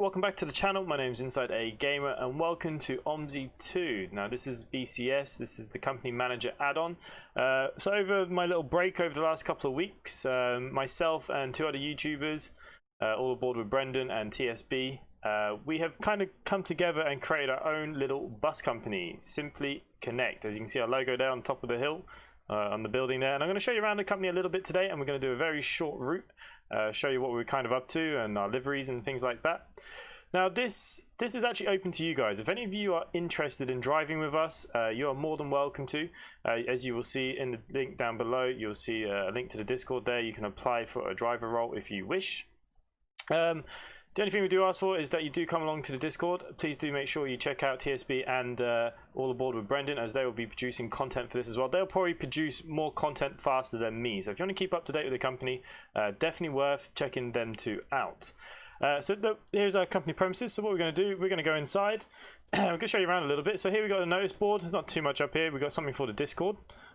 welcome back to the channel. My name is InsideAgameR and welcome to OMSI2. Now this is BCS, this is the company manager add-on. So over my little break over the last couple of weeks, myself and two other YouTubers, all aboard with Brendan and TSB, we have kind of come together and created our own little bus company, Simply Connect. As you can see our logo there on top of the hill, on the building there. And I'm going to show you around the company a little bit today, and we're going to do a very short route. Show you what we're kind of up to and our liveries and things like that. Now this is actually open to you guys. If any of you are interested in driving with us, you are more than welcome to. As you will see in the link down below, you'll see a link to the Discord there. You can apply for a driver role if you wish. The only thing we do ask for is that you do come along to the Discord. Please do make sure you check out TSB and all aboard with Brendan, as they will be producing content for this as well. They'll probably produce more content faster than me. So if you want to keep up to date with the company, definitely worth checking them two out. Here's our company premises. So what we're going to do, we're going to go inside. I'm going to show you around a little bit. So here we've got a notice board. There's not too much up here. We've got something for the Discord.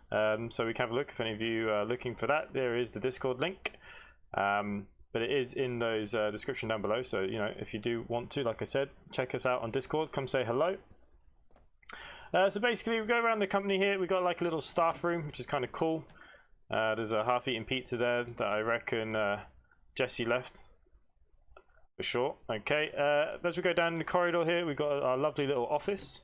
So we can have a look if any of you are looking for that. There is the Discord link. But it is in those description down below, so you know, if you do want to, like I said, check us out on Discord, come say hello. So basically we go around the company here. We've got like a little staff room, which is kind of cool. There's a half-eaten pizza there that I reckon Jesse left for sure. Okay, as we go down the corridor here, we've got our lovely little office.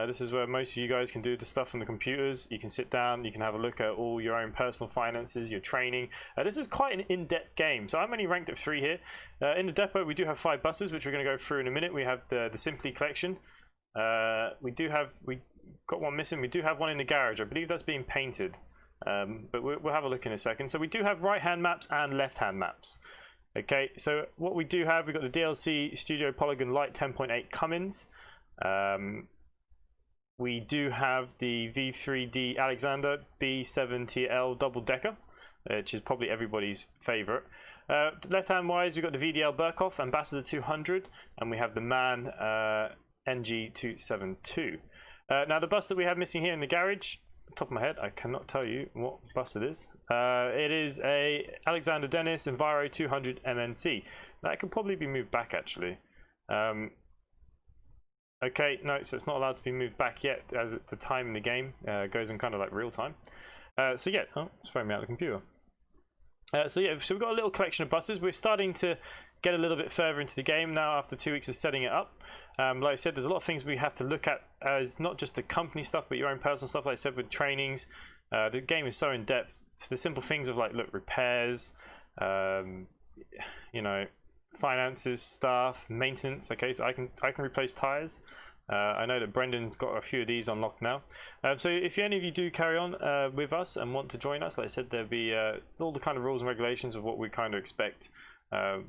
This is where most of you guys can do the stuff on the computers. You can sit down, you can have a look at all your own personal finances, your training. This is quite an in-depth game. So I'm only ranked at 3 here. In the depot, we do have 5 buses, which we're going to go through in a minute. We have the Simply collection. We got one missing. We do have one in the garage. I believe that's being painted. But we'll have a look in a second. So we do have right-hand maps and left-hand maps. Okay, so what we do have, we've got the DLC Studio Polygon Light 10.8 Cummins. We do have the V3D Alexander B7TL double decker, which is probably everybody's favorite. Left hand wise, we've got the VDL Burkhoff Ambassador 200, and we have the MAN NG272. Now the bus that we have missing here in the garage, top of my head, I cannot tell you what bus it is. It is a Alexander Dennis Enviro 200 MNC. That could probably be moved back actually. Okay, no, so it's not allowed to be moved back yet, as the time in the game goes in kind of like real time. So yeah, oh, it's throwing me out of the computer. So we've got a little collection of buses. We're starting to get a little bit further into the game now after 2 weeks of setting it up. Like I said, there's a lot of things we have to look at, as not just the company stuff, but your own personal stuff. Like I said, with trainings, the game is so in depth. It's the simple things of like, look, repairs, you know, finances, staff, maintenance. Okay, so I can replace tires. I know that Brendan's got a few of these unlocked now. So if any of you do carry on with us and want to join us, like I said, there'll be all the kind of rules and regulations of what we kind of expect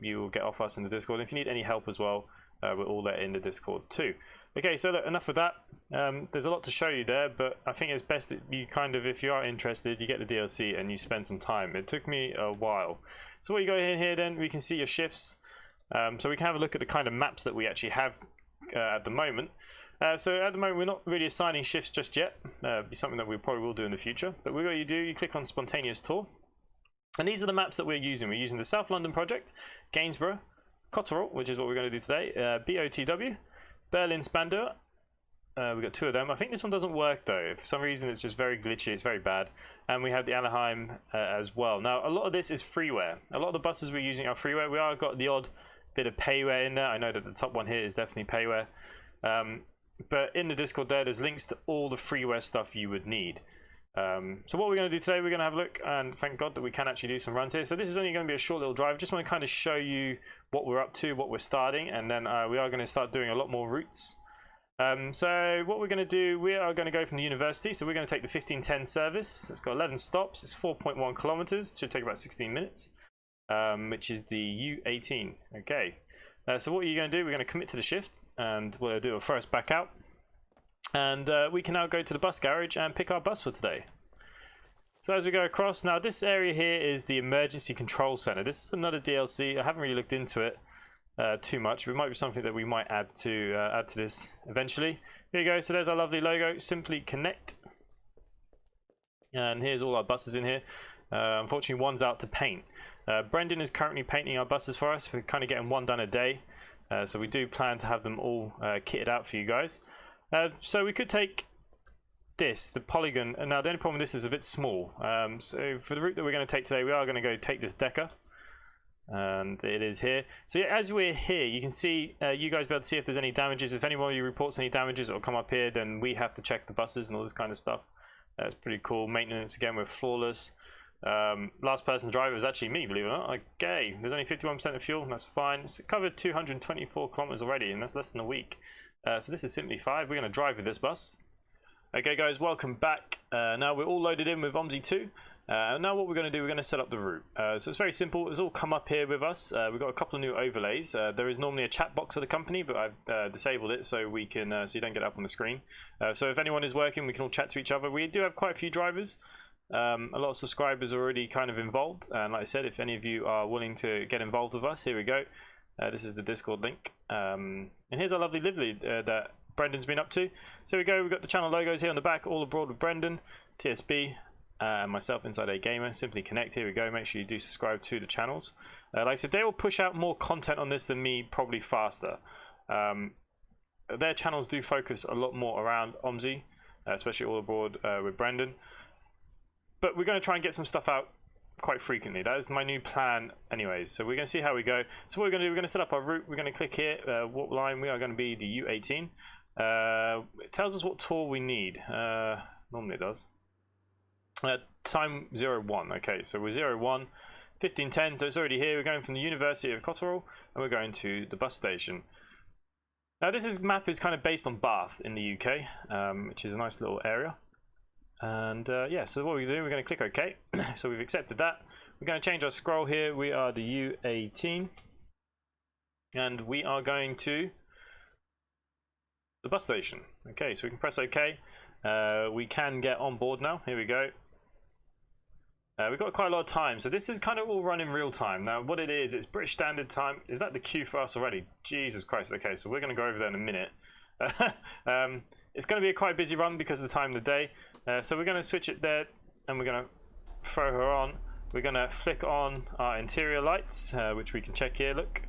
you will get off us in the Discord. And if you need any help as well, we're all there in the Discord too. Okay, so look, enough of that. There's a lot to show you there, but I think it's best that you kind of, if you are interested, you get the DLC and you spend some time. It took me a while. So what you go in here then, we can see your shifts. So we can have a look at the kind of maps that we actually have at the moment. So at the moment we're not really assigning shifts just yet. Be something that we probably will do in the future. But what you do, you click on Spontaneous Tour. And these are the maps that we're using. We're using the South London Project, Gainsborough, Cotterell, which is what we're going to do today, BOTW, Berlin Spandau. We've got 2 of them. I think this one doesn't work though. For some reason it's just very glitchy, it's very bad. And we have the Anaheim as well. Now a lot of this is freeware. A lot of the buses we're using are freeware. We are got the odd bit of payware in there. I know that the top one here is definitely payware, but in the Discord there's links to all the freeware stuff you would need. So what we're going to do today, we're going to have a look, and thank God that we can actually do some runs here. So this is only going to be a short little drive. Just want to kind of show you what we're up to, what we're starting, and then we are going to start doing a lot more routes. So what we're going to do, we are going to go from the university. So we're going to take the 1510 service. It's got 11 stops. It's 4.1 kilometers. Should take about 16 minutes. Which is the U18. Okay, so what are you going to do? We're going to commit to the shift, and what we'll do, we'll throw us back out, and we can now go to the bus garage and pick our bus for today. So as we go across, now this area here is the emergency control center. This is another DLC. I haven't really looked into it too much. It might be something that we might add to this eventually. Here you go. So there's our lovely logo, Simply Connect, and here's all our buses in here. Unfortunately, one's out to paint. Brendan is currently painting our buses for us. We're kind of getting one done a day. So we do plan to have them all kitted out for you guys. So we could take this, the polygon, and now the only problem with this is a bit small. So for the route that we're going to take today, we are going to go take this decker. And it is here. So yeah, as we're here, you can see, you guys be able to see if there's any damages. If anyone of you reports any damages, it'll come up here. Then we have to check the buses and all this kind of stuff. That's pretty cool. Maintenance again, we're flawless. Last person driver is actually me, believe it or not. Okay, there's only 51% of fuel, and that's fine. It's covered 224 kilometers already, and that's less than a week. So this is simply 5. We're going to drive with this bus. Okay, guys, welcome back. Now we're all loaded in with OMSI2. Now what we're going to do, we're going to set up the route. So it's very simple. It's all come up here with us. We've got a couple of new overlays. There is normally a chat box for the company, but I've disabled it so we can so you don't get it up on the screen. So if anyone is working, we can all chat to each other. We do have quite a few drivers. A lot of subscribers are already kind of involved. And like I said, if any of you are willing to get involved with us, here we go. This is the Discord link. And here's our lovely lively that Brendan's been up to. So here we go. We've got the channel logos here on the back, all abroad with Brendan, TSB. And myself, InsideAgameR. Simply connect. Here we go. Make sure you do subscribe to the channels. Like I said, they will push out more content on this than me, probably faster. Their channels do focus a lot more around OMSI, especially all abroad with Brendan. But we're going to try and get some stuff out quite frequently. That is my new plan anyways. So we're going to see how we go. So what we're going to do, we're going to set up our route. We're going to click here. What line we are going to be the U18. It tells us what tour we need. Normally it does. Time 01. Okay, so we're 01, 1510, so it's already here. We're going from the University of Cotterell, and we're going to the bus station. Now this map is kind of based on Bath in the UK, which is a nice little area. And yeah, so what we do, we're going to click OK. So we've accepted that. We're going to change our scroll here. We are the U18, and we are going to the bus station. Okay, so we can press OK. We can get on board now. Here we go. We've got quite a lot of time, so this is kind of all run in real time. Now, what it is, it's British Standard Time. Is that the queue for us already? Jesus Christ. Okay, so we're going to go over there in a minute. It's going to be a quite busy run because of the time of the day. So we're going to switch it there, and we're going to throw her on. We're going to flick on our interior lights, which we can check here. Look.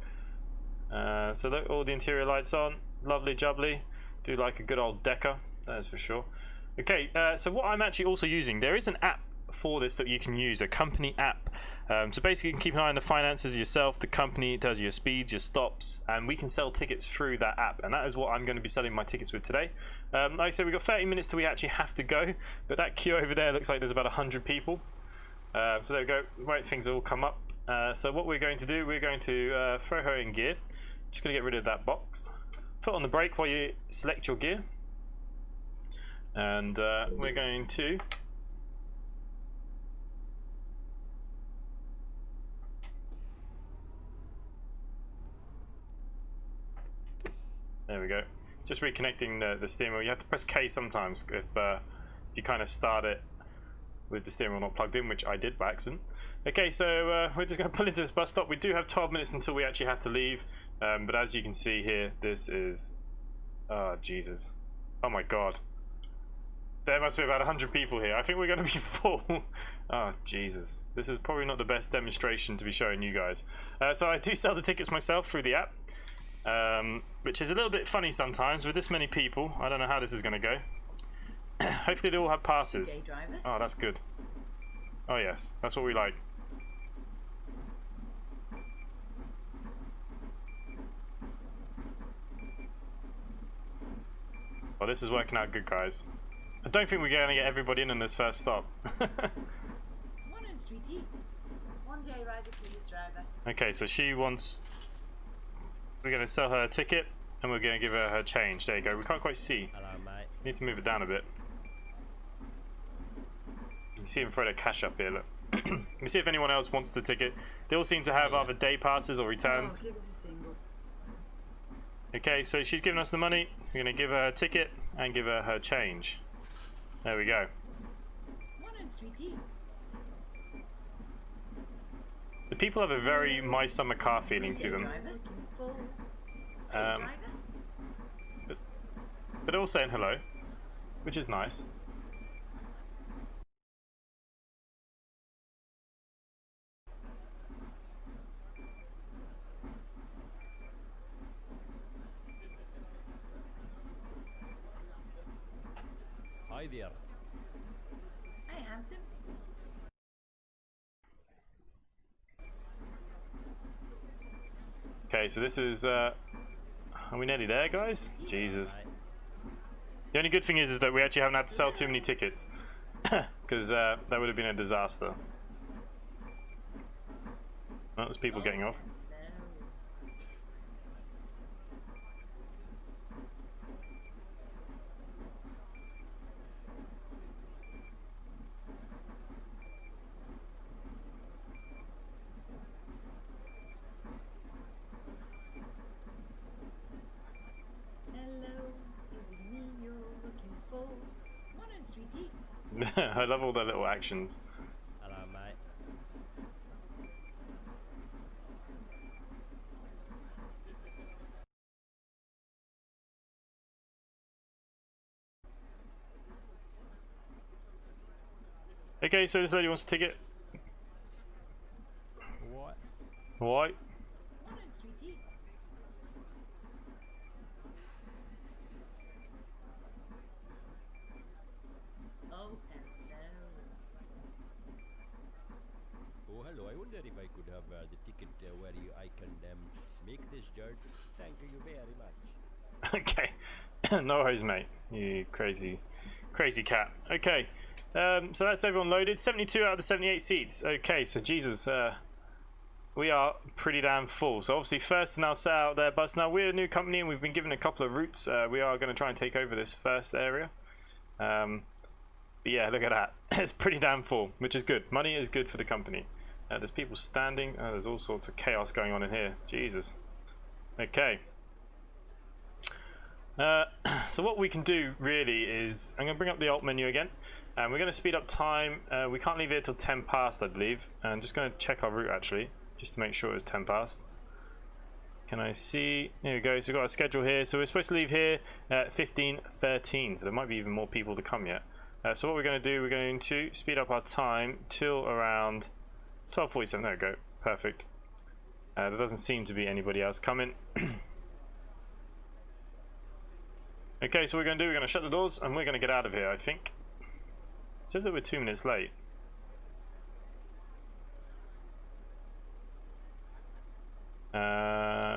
So look, all the interior lights on. Lovely jubbly. Do like a good old decker, that is for sure. Okay, so what I'm actually also using, there is an app for this that you can use, a company app. So basically you can keep an eye on the finances yourself. The company does your speeds, your stops, and we can sell tickets through that app, and that is what I'm going to be selling my tickets with today. Like I said, we've got 30 minutes till we actually have to go, but that queue over there looks like there's about 100 people. So there we go. Right, things all come up. So what we're going to do, we're going to throw her in gear. Just going to get rid of that box. Foot on the brake while you select your gear, and we're going to there we go. Just reconnecting the steering wheel. You have to press K sometimes if you kind of start it with the steering wheel not plugged in, which I did by accident. Okay, so we're just going to pull into this bus stop. We do have 12 minutes until we actually have to leave, but as you can see here, this is oh Jesus, oh my God, there must be about 100 people here. I think we're going to be full. Oh Jesus, this is probably not the best demonstration to be showing you guys. So I do sell the tickets myself through the app, which is a little bit funny sometimes with this many people. I don't know how this is going to go. Hopefully they all have passes. Oh, that's good. Oh yes, that's what we like. Well, this is working out good, guys. I don't think we're going to get everybody in this first stop. Okay, so she wants... We're going to sell her a ticket, and we're going to give her her change. There you go. We can't quite see. Hello, mate. Need to move it down a bit. You can see him throw their cash up here, look. Let me see if anyone else wants the ticket. They all seem to have either day passes or returns. Okay, so she's given us the money. We're going to give her a ticket and give her her change. There we go. The people have a very My Summer Car feeling to them. But they're all saying hello, which is nice. Hi there. Hi, handsome. Okay, so this is. Are we nearly there, guys? Jesus. The only good thing is that we actually haven't had to sell too many tickets, because that would have been a disaster. Oh, there's people getting off. Hello, is it me you're looking for? Morning, sweetie. I love all their little actions. Hello, mate. Okay, so this lady wants a ticket. What? Why? Morning, sweetie. Oh, hello. Oh, hello. I wonder if I could have the ticket where I can make this journey. Thank you very much. Okay. No worries, mate. You crazy cat. Okay. So that's everyone loaded. 72 out of the 78 seats. Okay, so Jesus, we are pretty damn full. So obviously first now set out their bus. Now we're a new company and we've been given a couple of routes. We are going to try and take over this first area. But yeah, look at that. It's pretty damn full, which is good. Money is good for the company. There's people standing. There's all sorts of chaos going on in here. Jesus. Okay. So what we can do really is, I'm going to bring up the alt menu again, and we're going to speed up time. We can't leave it till 10 past, I believe. And I'm just going to check our route actually, just to make sure it's 10 past. Can I see? There we go. So we've got a schedule here. So we're supposed to leave here at 15:13. So there might be even more people to come yet. So what we're going to do, we're going to speed up our time till around 12:47. There we go. Perfect. There doesn't seem to be anybody else coming. Okay, so what we're going to do, we're going to shut the doors and we're going to get out of here, I think. It says that we're 2 minutes late.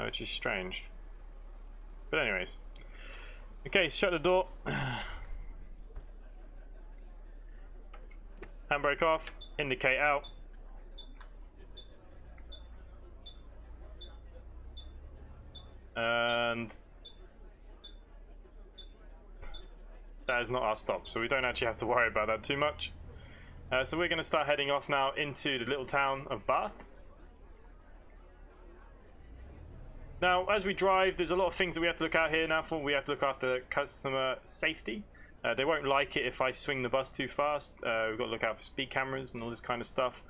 Which is strange. But anyways. Okay, shut the door. Handbrake off. Indicate out. And that is not our stop, so we don't actually have to worry about that too much. So we're going to start heading off now into the little town of Bath. Now, as we drive, there's a lot of things that we have to look out here now for. We have to look after customer safety. They won't like it if I swing the bus too fast. We've got to look out for speed cameras and all this kind of stuff.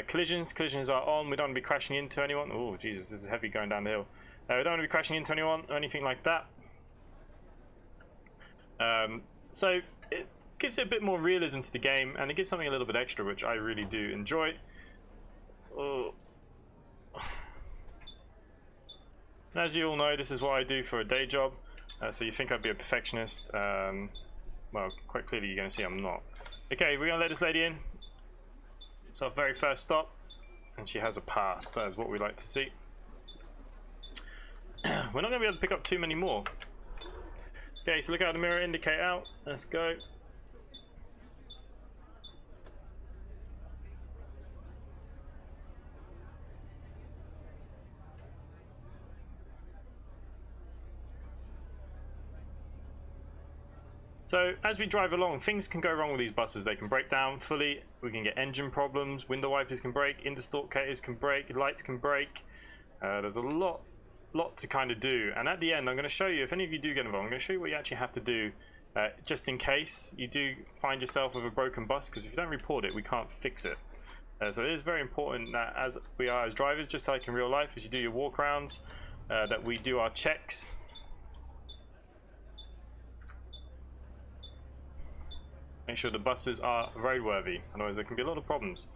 Collisions are on. We don't want to be crashing into anyone. Oh, Jesus, this is heavy going down the hill. We don't want to be crashing into anyone or anything like that. So it gives it a bit more realism to the game, and it gives something a little bit extra, which I really do enjoy. Oh. As you all know, this is what I do for a day job. So you think I'd be a perfectionist. Well, quite clearly you're going to see I'm not. Okay, we're going to let this lady in. It's our very first stop, and she has a pass. That is what we like to see. We're not going to be able to pick up too many more. Okay, so look out the mirror, indicate out. Let's go. So as we drive along, things can go wrong with these buses. They can break down fully. We can get engine problems. Window wipers can break. Interstalkators can break. Lights can break. There's a lot to kind of do. And at the end, I'm going to show you, if any of you do get involved, I'm going to show you what you actually have to do just in case you do find yourself with a broken bus, because if you don't report it, we can't fix it. So it is very important that as we are as drivers, just like in real life, as you do your walk rounds, that we do our checks. Make sure the buses are roadworthy, otherwise there can be a lot of problems.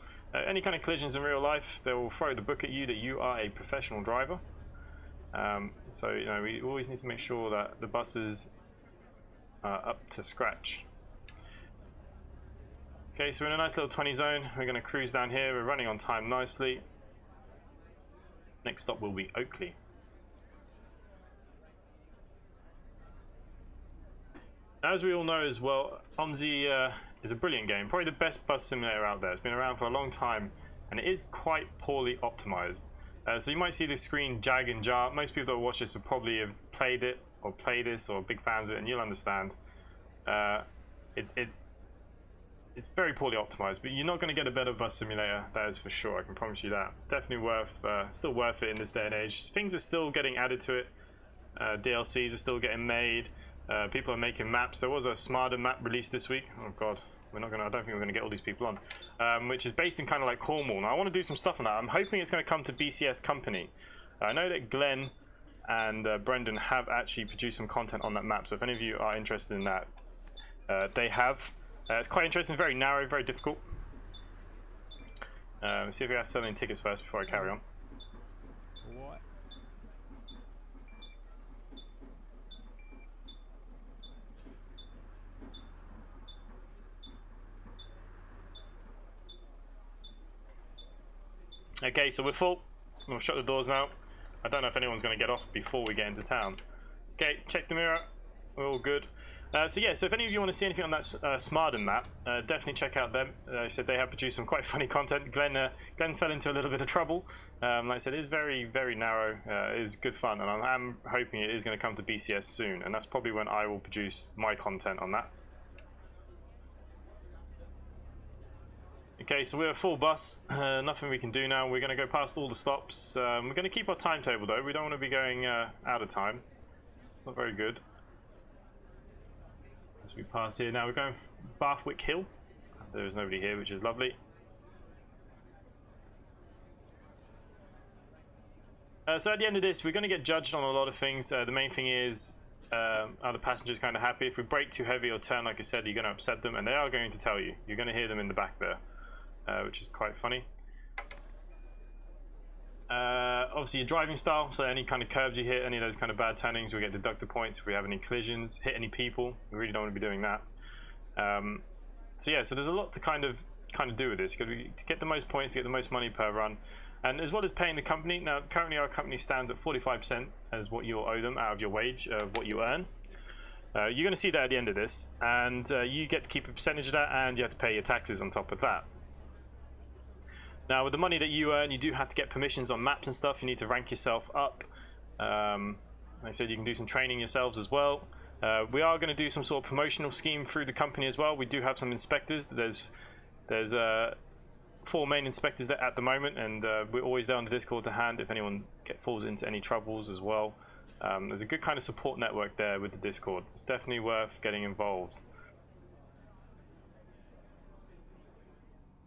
Any kind of collisions in real life, they will throw the book at you that you are a professional driver. So you know, we always need to make sure that the buses are up to scratch. Okay, so we're in a nice little 20 zone. We're going to cruise down here. We're running on time nicely. Next stop will be Oakley. As we all know as well, OMSI is a brilliant game. Probably the best bus simulator out there. It's been around for a long time, and it is quite poorly optimized. So you might see the screen jag and jar. Most people that watch this will probably have played it, or play this, or big fans of it, and you'll understand. It's very poorly optimized, but you're not going to get a better bus simulator, that is for sure. I can promise you that. Definitely still worth it in this day and age. Things are still getting added to it. DLCs are still getting made. People are making maps. There was a smarter map released this week. Oh god, I don't think we're gonna get all these people on. Which is based in kind of like Cornwall. Now I want to do some stuff on that. I'm hoping it's going to come to BCS company. I know that Glenn and Brendan have actually produced some content on that map. So if any of you are interested in that, they have. It's quite interesting. Very narrow, very difficult. See if we have to sell any tickets first before I carry on. What? Okay, so we're full. We'll shut the doors now. I don't know if anyone's going to get off before we get into town. Okay, check the mirror. We're all good. So yeah, so if any of you want to see anything on that Smarden map, definitely check out them. I said they have produced some quite funny content. Glenn fell into a little bit of trouble. Like I said, it is very, very narrow. It is good fun, and I'm hoping it is going to come to BCS soon, and that's probably when I will produce my content on that. Okay, so we're a full bus. Nothing we can do now. We're going to go past all the stops. We're going to keep our timetable though. We don't want to be going out of time. It's not very good. As we pass here now, we're going Bathwick Hill. There is nobody here, which is lovely. So at the end of this, we're going to get judged on a lot of things. The main thing is, are the passengers kind of happy? If we brake too heavy or turn, like I said, you're going to upset them, and they are going to tell you. You're going to hear them in the back there, which is quite funny. Obviously your driving style, so any kind of curbs you hit, any of those kind of bad turnings, we get deducted points. If we have any collisions, hit any people, we really don't want to be doing that. So yeah, so there's a lot to kind of do with this, because to get the most points, to get the most money per run, and as well as paying the company. Now currently our company stands at 45% as what you'll owe them out of your wage, what you earn. You're going to see that at the end of this, and you get to keep a percentage of that, and you have to pay your taxes on top of that. Now, with the money that you earn, you do have to get permissions on maps and stuff. You need to rank yourself up. Like I said, you can do some training yourselves as well. We are going to do some sort of promotional scheme through the company as well. We do have some inspectors. There's 4 main inspectors there at the moment, and we're always there on the Discord to hand if anyone falls into any troubles as well. There's a good kind of support network there with the Discord. It's definitely worth getting involved.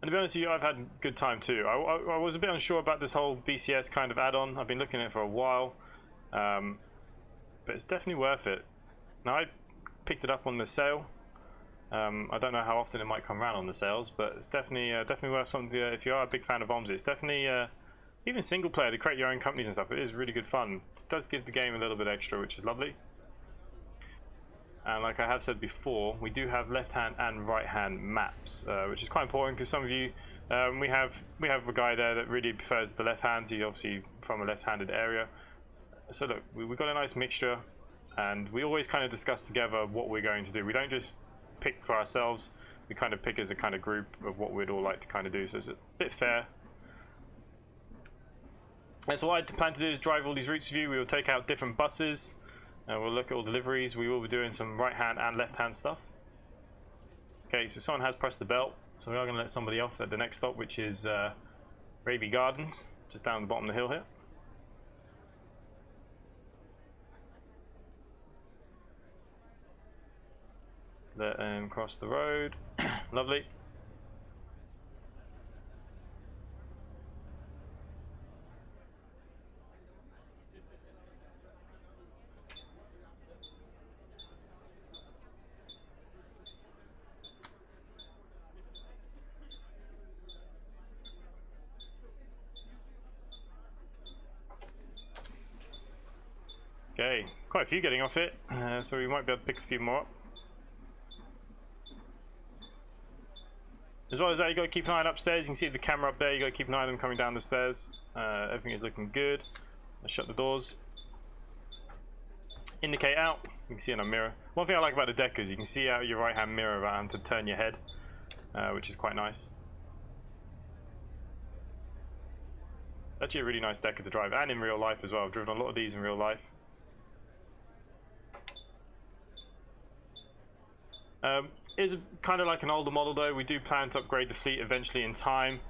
And to be honest with you, I've had a good time too. I was a bit unsure about this whole BCS kind of add-on. I've been looking at it for a while, but it's definitely worth it. Now I picked it up on the sale. I don't know how often it might come around on the sales, but it's definitely worth something to, if you are a big fan of OMSI. It's definitely even single player to create your own companies and stuff. It is really good fun. It does give the game a little bit extra, which is lovely. And like I have said before, we do have left-hand and right-hand maps, which is quite important because some of you, we have a guy there that really prefers the left hand. He's obviously from a left-handed area. So look, we've got a nice mixture, and we always kind of discuss together what we're going to do. We don't just pick for ourselves. We kind of pick as a kind of group of what we'd all like to kind of do. So it's a bit fair. And so what I plan to do is drive all these routes with you. We will take out different buses. We'll look at all deliveries. We will be doing some right-hand and left-hand stuff. Okay, so someone has pressed the bell, so we are going to let somebody off at the next stop, which is Raby Gardens, just down the bottom of the hill here. Let them cross the road. Lovely. Okay, there's quite a few getting off it, so we might be able to pick a few more up. As well as that, you got to keep an eye on upstairs. You can see the camera up there. You got to keep an eye on them coming down the stairs. Everything is looking good. Let's shut the doors. Indicate out. You can see in a mirror. One thing I like about the deck is you can see out your right-hand mirror without having to turn your head, which is quite nice. Actually, a really nice decker to drive, and in real life as well. I've driven a lot of these in real life. Is kind of like an older model though. We do plan to upgrade the fleet eventually in time.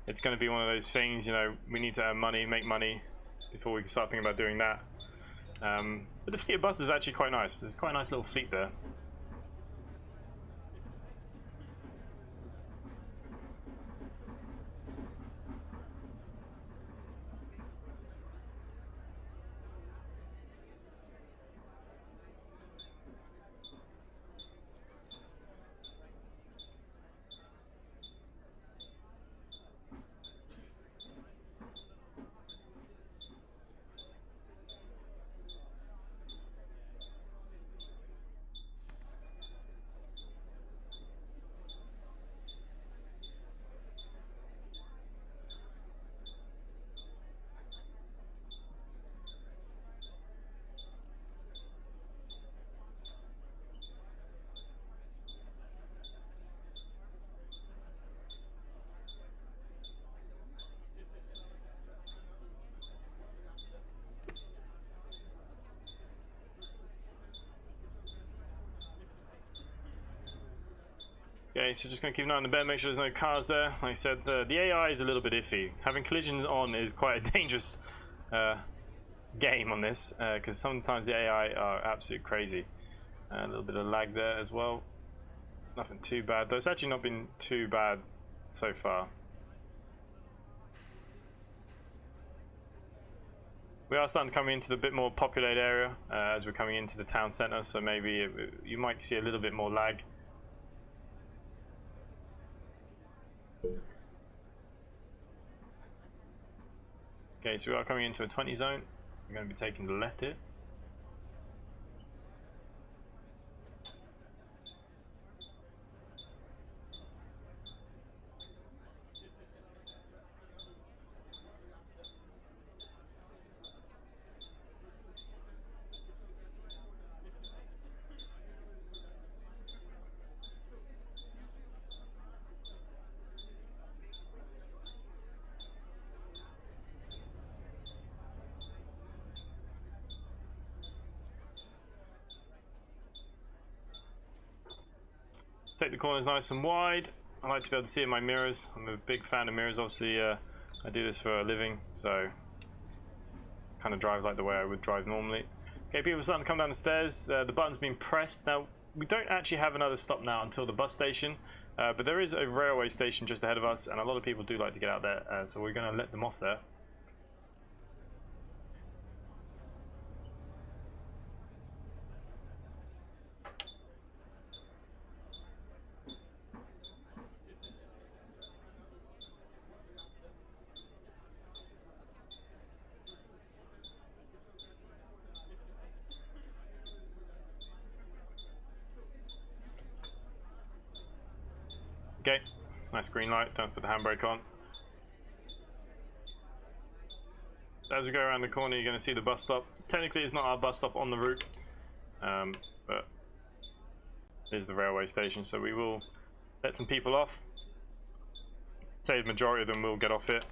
It's going to be one of those things, you know, we need to earn money, make money before we can start thinking about doing that. But the fleet of buses is actually quite nice. There's quite a nice little fleet there. Okay, so just going to keep an eye on the bed, make sure there's no cars there. Like I said, the AI is a little bit iffy. Having collisions on is quite a dangerous game on this, because sometimes the AI are absolutely crazy. A little bit of lag there as well. Nothing too bad, though. It's actually not been too bad so far. We are starting to come into the bit more populated area as we're coming into the town centre, so maybe you might see a little bit more lag. Okay, so we are coming into a 20 zone. We're going to be taking the left here. Take the corners nice and wide. I like to be able to see in my mirrors. I'm a big fan of mirrors. Obviously, I do this for a living, so kind of drive like the way I would drive normally. Okay, people are starting to come down the stairs. The button's been pressed. Now, we don't actually have another stop now until the bus station, but there is a railway station just ahead of us, and a lot of people do like to get out there, so we're going to let them off there. Okay, nice green light, don't put the handbrake on. As we go around the corner, you're going to see the bus stop. Technically, it's not our bus stop on the route, but it is the railway station, so we will let some people off. I'd say the majority of them will get off it.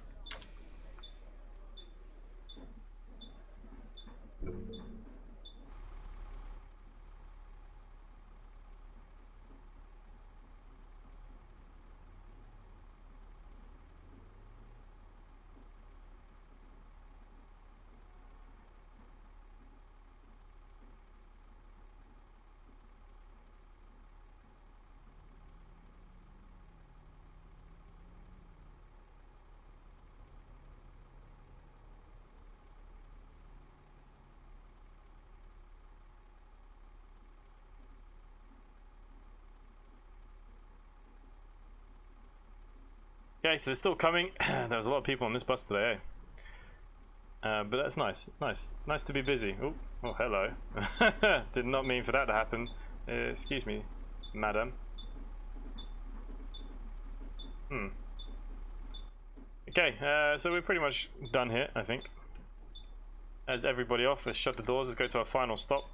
Okay, so they're still coming. There was a lot of people on this bus today, but that's nice. It's nice to be busy. Oh, oh, hello. Did not mean for that to happen. Excuse me, madam. Okay, so we're pretty much done here, I think. As everybody off, let's shut the doors. Let's go to our final stop.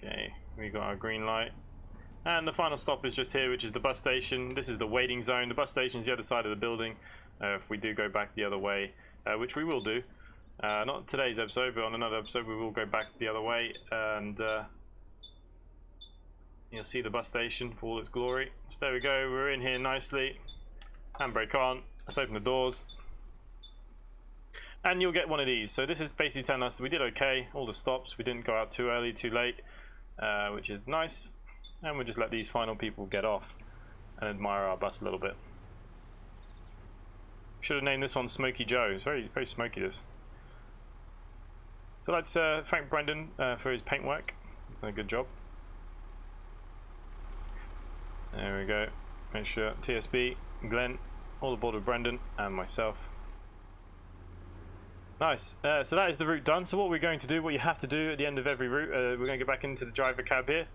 Okay, we got our green light. And the final stop is just here, which is the bus station. This is the waiting zone. The bus station is the other side of the building. If we do go back the other way, which we will do. Not today's episode, but on another episode we will go back the other way. And you'll see the bus station for all its glory. So there we go, we're in here nicely. Handbrake on. Let's open the doors. And you'll get one of these. So this is basically telling us that we did okay. All the stops. We didn't go out too early, too late, which is nice. And we'll just let these final people get off and admire our bus a little bit. Should have named this one Smoky Joe. It's very, very smoky, this. So let's thank Brendan for his paintwork. He's done a good job. There we go. Make sure TSB, Glenn, all aboard with Brendan and myself. Nice. So that is the route done. So what we're going to do, what you have to do at the end of every route, we're going to go back into the driver cab here.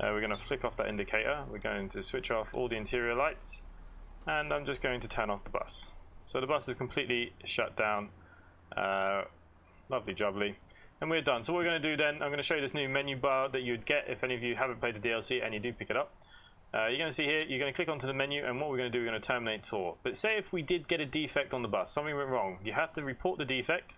We're going to flick off that indicator. We're going to switch off all the interior lights. And I'm just going to turn off the bus. So the bus is completely shut down. Lovely jubbly. And we're done. So what we're going to do then, I'm going to show you this new menu bar that you'd get if any of you haven't played the DLC and you do pick it up. You're going to see here, you're going to click onto the menu, and what we're going to do, we're going to terminate tour. But say if we did get a defect on the bus, something went wrong, you have to report the defect,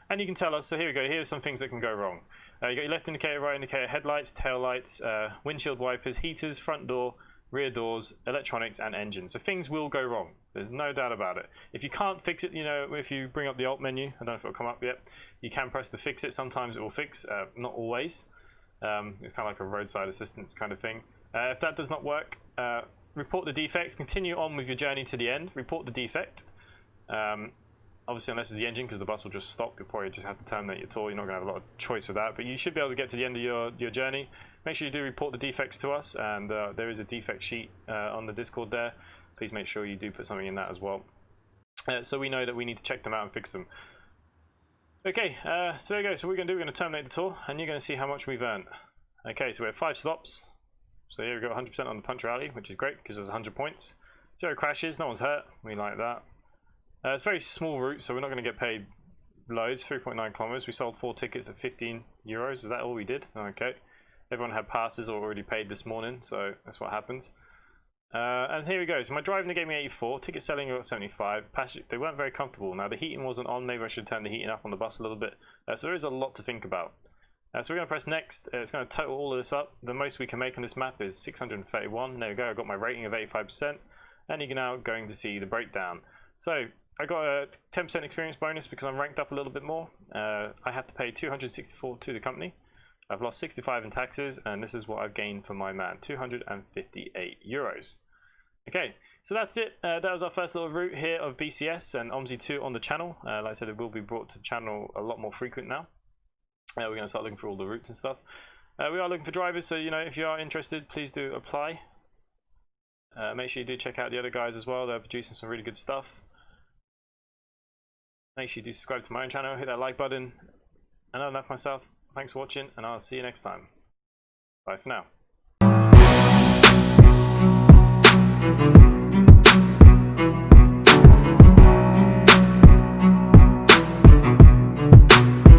and you can tell us. So here we go, here's some things that can go wrong. You got your left indicator, right indicator, headlights, tail lights, windshield wipers, heaters, front door, rear doors, electronics, and engine. So things will go wrong. There's no doubt about it. If you can't fix it, you know, if you bring up the alt menu, I don't know if it'll come up yet, you can press the fix it. Sometimes it will fix, not always. It's kind of like a roadside assistance kind of thing. If that does not work, report the defects, continue on with your journey to the end, report the defect. Obviously, unless it's the engine, because the bus will just stop, you'll probably just have to terminate your tour. You're not going to have a lot of choice with that, but you should be able to get to the end of your journey. Make sure you do report the defects to us, and there is a defect sheet on the Discord there. Please make sure you do put something in that as well, so we know that we need to check them out and fix them. Okay, so there you go. So what we're going to do, we're going to terminate the tour, and you're going to see how much we've earned. Okay, so we have 5 stops. So here we go, 100% on the punctuality, which is great because there's 100 points. 0 crashes, no one's hurt. We like that. It's a very small route, so we're not going to get paid loads. 3.9 kilometers. We sold 4 tickets at 15 euros. Is that all we did? Okay. Everyone had passes already paid this morning, so that's what happens. And here we go. So my driving, they gave me 84. Ticket selling, I got 75. They weren't very comfortable. Now the heating wasn't on. Maybe I should turn the heating up on the bus a little bit. So there is a lot to think about. So we're going to press next. It's going to total all of this up. The most we can make on this map is 631. There we go. I got my rating of 85%. And you're now going to see the breakdown. So I got a 10% experience bonus because I'm ranked up a little bit more. I have to pay 264 to the company. I've lost 65 in taxes, and this is what I've gained for my man, 258 euros. Okay, so that's it. That was our first little route here of BCS and OMSI2 on the channel. Like I said, it will be brought to the channel a lot more frequent now. We're going to start looking for all the routes and stuff. We are looking for drivers, so you know, if you are interested, please do apply. Make sure you do check out the other guys as well. They're producing some really good stuff. Make sure you do subscribe to my own channel, hit that like button. And I'll myself. Thanks for watching, and I'll see you next time. Bye for now.